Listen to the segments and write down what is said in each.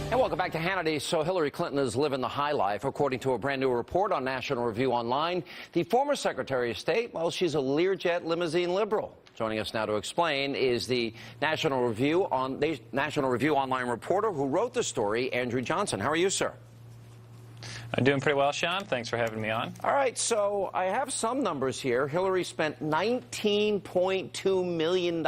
And welcome back to Hannity. So Hilary Clinton is living the high life. According to a brand new report on National Review Online, the former Secretary of State, well, she's a Learjet limousine liberal. Joining us now to explain is the National Review Online reporter who wrote the story, Andrew Johnson. How are you, sir? I'm doing pretty well, Sean. Thanks for having me on. All right, so I have some numbers here. Hillary spent $19.2 million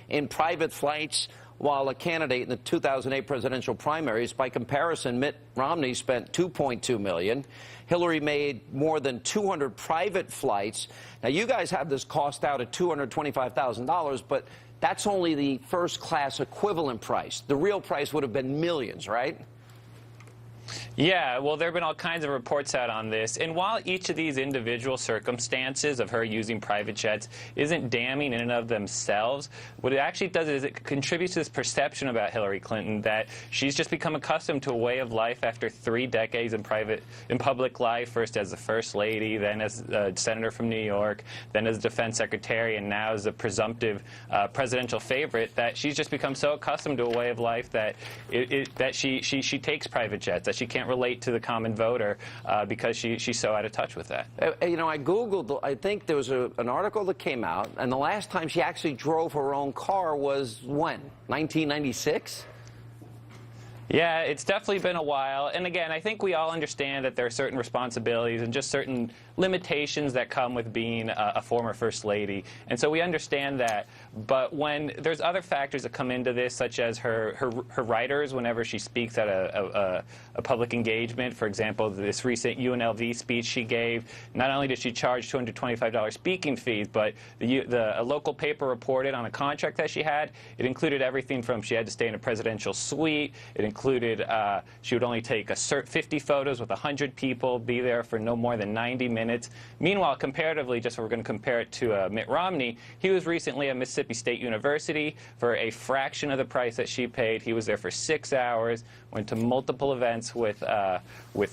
in private flights while a candidate in the 2008 presidential primaries. By comparison, Mitt Romney spent $2.2 million. Hillary made more than 200 private flights. Now, you guys have this cost out at $225,000, but that's only the first-class equivalent price. The real price would have been millions, right? Yeah, well, there have been all kinds of reports out on this, and while each of these individual circumstances of her using private jets isn't damning in and of themselves, what it actually does is it contributes to this perception about Hillary Clinton that she's just become accustomed to a way of life after 3 decades in public life, first as the First Lady, then as a senator from New York, then as defense secretary, and now as a presumptive presidential favorite, that she's just become so accustomed to a way of life that she takes private jets, that she can't relate to the common voter because she's so out of touch with that. You know, I Googled, I think there was an article that came out, and the last time she actually drove her own car was when? 1996? Yeah, it's definitely been a while. And again, I think we all understand that there are certain responsibilities and just certain limitations that come with being a former First Lady. And so we understand that. But when there's other factors that come into this, such as her writers, whenever she speaks at a public engagement, for example, this recent UNLV speech she gave, not only did she charge $225 speaking fees, but a local paper reported on a contract that she had. It included everything from she had to stay in a presidential suite. It included she would only take 50 photos with 100 people, be there for no more than 90 minutes. Meanwhile, comparatively, just we're going to compare it to Mitt Romney, he was recently at Mississippi State University for a fraction of the price that she paid. He was there for 6 hours, went to multiple events with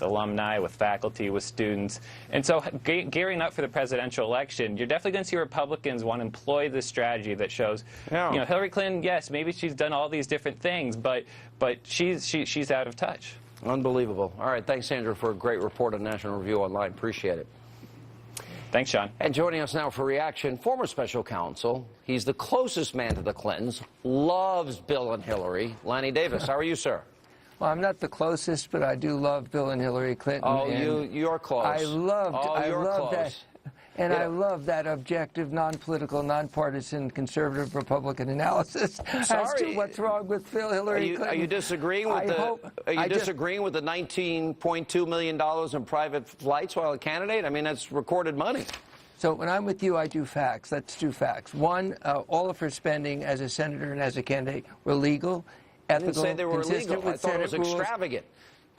alumni, with faculty, with students. And so gearing up for the presidential election, you're definitely going to see Republicans want to employ this strategy that shows, you know, Hillary Clinton, yes, maybe she's done all these different things, but she's out of touch. Unbelievable. All right, thanks, Andrew, for a great report on National Review Online. Appreciate it. Thanks, Sean. And joining us now for reaction, former special counsel. He's the closest man to the Clintons, loves Bill and Hillary. Lanny Davis, how are you, sir? Well, I'm not the closest, but I do love Bill and Hillary Clinton. Oh, you're close. I love that. And yeah. I love that objective, non-political, non-partisan, conservative Republican analysis as to what's wrong with Hillary Clinton. Are you disagreeing with disagreeing with the $19.2 million in private flights while a candidate? I mean, that's recorded money. So when I'm with you, I do facts. Let's do facts. One, all of her spending as a senator and as a candidate were legal, ethical, I didn't say they were consistent illegal. with I thought it was Senate rules. extravagant.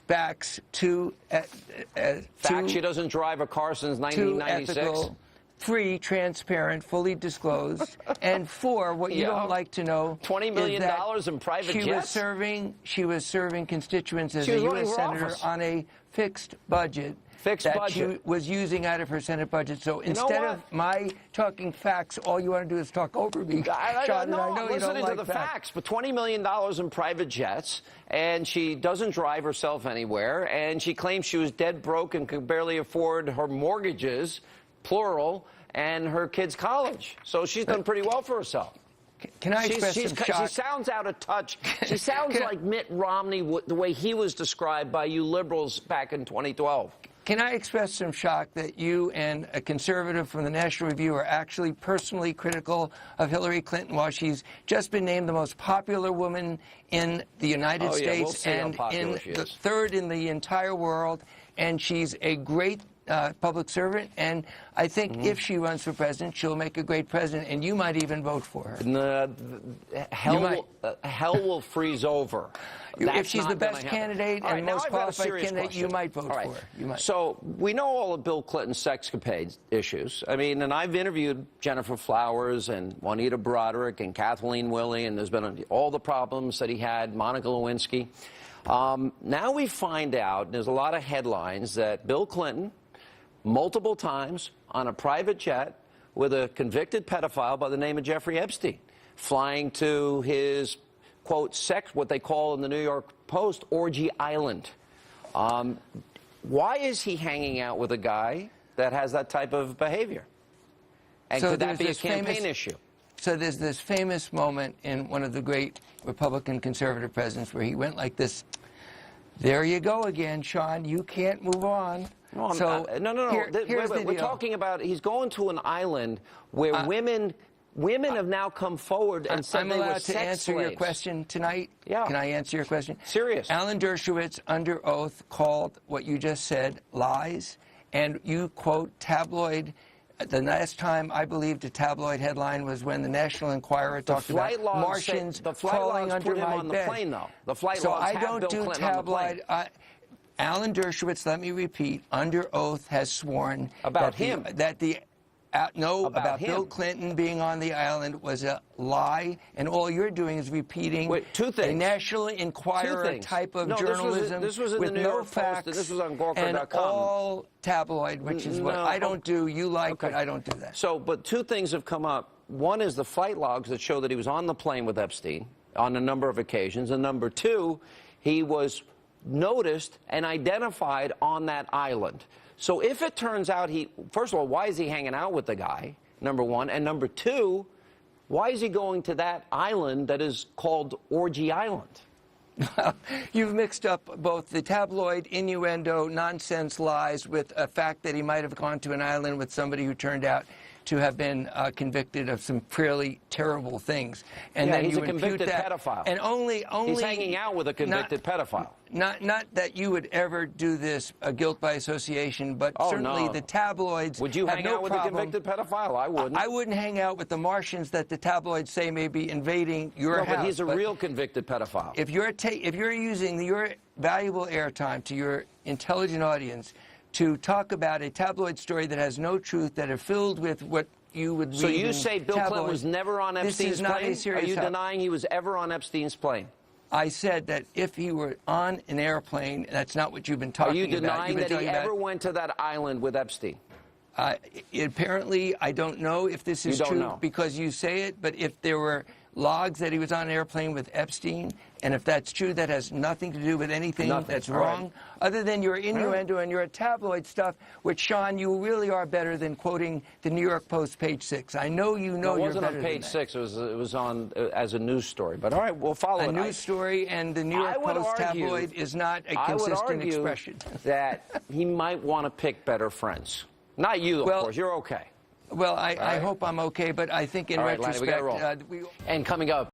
Facts. Fact, she doesn't drive a car since 1996. 2, ethical, 3, transparent, fully disclosed, and 4, what you don't like to know, $20 million in private jets? She was serving constituents as a U.S. senator on a fixed budget. She was using out of her Senate budget. So instead of my talking facts, all you want to do is talk over me. I'm listening to the facts. But $20 million in private jets, and she doesn't drive herself anywhere, and she claims she was dead broke and could barely afford her mortgages, plural, and her kids' college. So she's done pretty well for herself. Can I express some shock? She sounds out of touch. She sounds like Mitt Romney, the way he was described by you liberals back in 2012. Can I express some shock that you and a conservative from the National Review are actually personally critical of Hillary Clinton while she's just been named the most popular woman in the United States and in the 3rd in the entire world, and she's a great public servant, and I think if she runs for president, she'll make a great president, and you might even vote for her. Hell will freeze over. If she's the best candidate and most qualified candidate, you might vote for her. You might. So we know all of Bill Clinton's sexcapade issues. I mean, and I've interviewed Jennifer Flowers and Juanita Broderick and Kathleen Willey, and there's been all the problems that he had, Monica Lewinsky. Now we find out, there's a lot of headlines, that Bill Clinton, multiple times on a private jet with a convicted pedophile by the name of Jeffrey Epstein, flying to his quote, sex, what they call in the New York Post, orgy island. Why is he hanging out with a guy that has that type of behavior? And So could that be a there's this campaign issue? So there's this famous moment in one of the great Republican conservative presidents where he went like this. There you go again, Sean. You can't move on. No, so no. Here's the We're deal. talking about he's going to an island where women have now come forward and said I'm they were allowed to sex answer slaves. your question tonight. Yeah. Can I answer your question? Serious. Alan Dershowitz, under oath, called what you just said lies, and you quote tabloid. The last time I believed a tabloid headline was when the National Enquirer talked about Martians crawling under my on bed. the plane, though. The flight So logs I have don't Bill do Clinton on the plane. tabloid. Alan Dershowitz, let me repeat, under oath has sworn About that him. About him. Bill Clinton being on the island was a lie, and all you're doing is repeating two things. a National Enquirer type of journalism this was in with the New no York Post, facts and this was on Gawker.com. and all tabloid, which is what I don't do. You like, but I don't do that. So, but two things have come up. One is the flight logs that show that he was on the plane with Epstein on a number of occasions, and number two, he was noticed and identified on that island. So if it turns out first of all, why is he hanging out with the guy, number one? And number two, why is he going to that island that is called Orgy Island? You've mixed up both the tabloid innuendo, nonsense lies with a fact that he might have gone to an island with somebody who turned out to have been convicted of some fairly terrible things. And yeah, then he's you a convicted pedophile. And only he's hanging out with a convicted pedophile. Not that you would ever do this, guilt by association, but certainly the tabloids. Would you hang out with a convicted pedophile? I wouldn't. I wouldn't hang out with the Martians that the tabloids say may be invading your house. No, but he's a real convicted pedophile. If you're using your valuable airtime to your intelligent audience to talk about a tabloid story that has no truth, that are filled with what you would read. So you say Bill Clinton was never on Epstein's plane? Are you denying he was ever on Epstein's plane? I said that if he were on an airplane, that's not what you've been talking about. Are you denying that he ever went to that island with Epstein? Apparently, I don't know if this is true because you say it, but if there were logs that he was on an airplane with Epstein, and if that's true, that has nothing to do with anything that's wrong, other than your innuendo and your tabloid stuff, which, Sean, you really are better than quoting the New York Post, page 6. I know you know you're better than that. It wasn't on page 6. It was on as a news story. But all right, we'll follow it. A news story and the New York Post tabloid is not a consistent expression. That he might want to pick better friends. Not you, of course. You're okay. Well, I hope I'm okay, but I think in retrospect... And coming up...